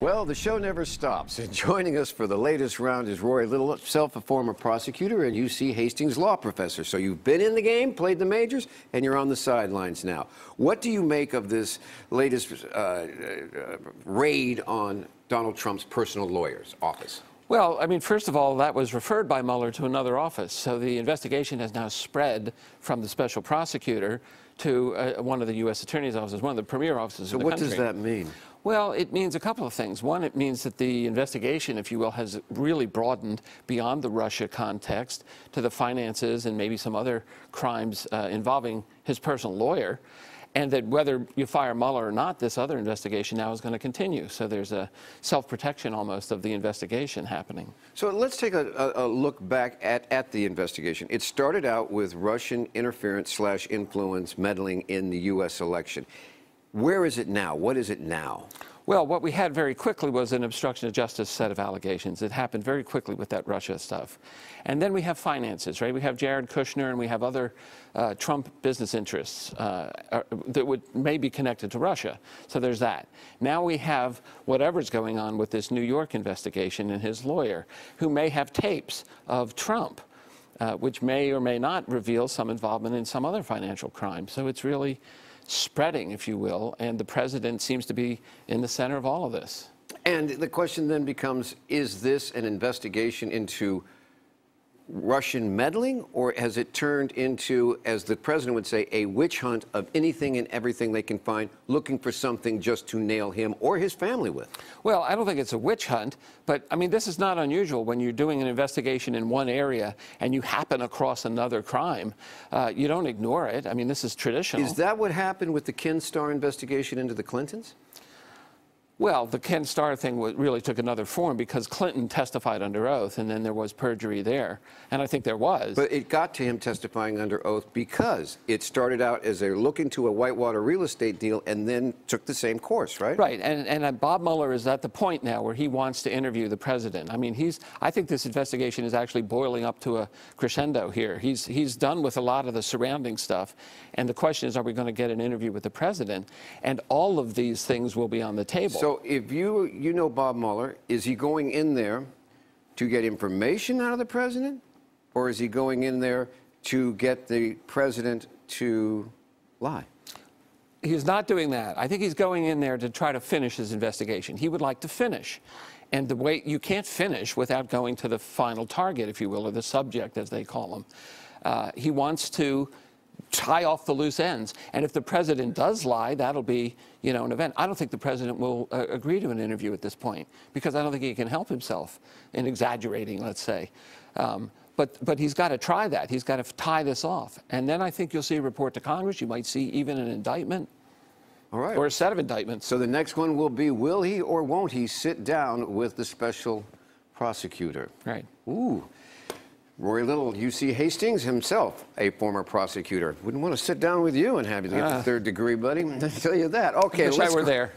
Well, the show never stops, and joining us for the latest round is Rory Little, himself a former prosecutor and UC Hastings law professor. So you've been in the game, played the majors, and you're on the sidelines now. What do you make of this latest raid on Donald Trump's personal lawyer's office? Well, I mean, first of all, that was referred by Mueller to another office. So the investigation has now spread from the special prosecutor to one of the U.S. Attorney's offices, one of the premier offices of the country. So what does that mean? Well, it means a couple of things. One, it means that the investigation, if you will, has really broadened beyond the Russia context to the finances and maybe some other crimes involving his personal lawyer. And that whether you fire Mueller or not, this other investigation now is going to continue. So there's a self-protection almost of the investigation happening. So let's take a look back at the investigation. It started out with Russian interference/influence meddling in the U.S. election. Where is it now? What is it now? Well, what we had very quickly was an obstruction of justice set of allegations. It happened very quickly with that Russia stuff. And then we have finances, right? We have Jared Kushner and we have other Trump business interests that may be connected to Russia. So there's that. Now we have whatever's going on with this New York investigation and his lawyer, who may have tapes of Trump, which may or may not reveal some involvement in some other financial crime. So it's really spreading, if you will, and the president seems to be in the center of all of this. And the question then becomes, is this an investigation into Russian meddling, or has it turned into, as the president would say, a witch hunt of anything and everything they can find, looking for something just to nail him or his family with? Well, I don't think it's a witch hunt, but I mean, this is not unusual when you're doing an investigation in one area and you happen across another crime. You don't ignore it. I mean, this is traditional. Is that what happened with the Ken Starr investigation into the Clintons? Well, the Ken Starr thing really took another form because Clinton testified under oath, and then there was perjury there. And I think there was. But it got to him testifying under oath because it started out as they're looking to a Whitewater real estate deal and then took the same course, right? Right. And Bob Mueller is at the point now where he wants to interview the president. I mean, I think this investigation is actually boiling up to a crescendo here. He's done with a lot of the surrounding stuff. And the question is, are we going to get an interview with the president? And all of these things will be on the table. So if you know Bob Mueller, is he going in there to get information out of the president, or is he going in there to get the president to lie? He's not doing that. I think he's going in there to try to finish his investigation. He would like to finish. And the way you can't finish without going to the final target, if you will, or the subject, as they call him. He wants to tie off the loose ends. And if the president does lie, that'll be, you know, an event. I don't think the president will agree to an interview at this point because I don't think he can help himself in exaggerating, let's say. But he's got to try that. He's got to tie this off. And then I think you'll see a report to Congress. You might see even an indictment. All right. Or a set of indictments. So the next one will be, will he or won't he sit down with the special prosecutor? Right. Ooh. Rory Little, UC Hastings, himself a former prosecutor. Wouldn't want to sit down with you and have you get the third degree, buddy. I tell you that. Okay, Wish I were there.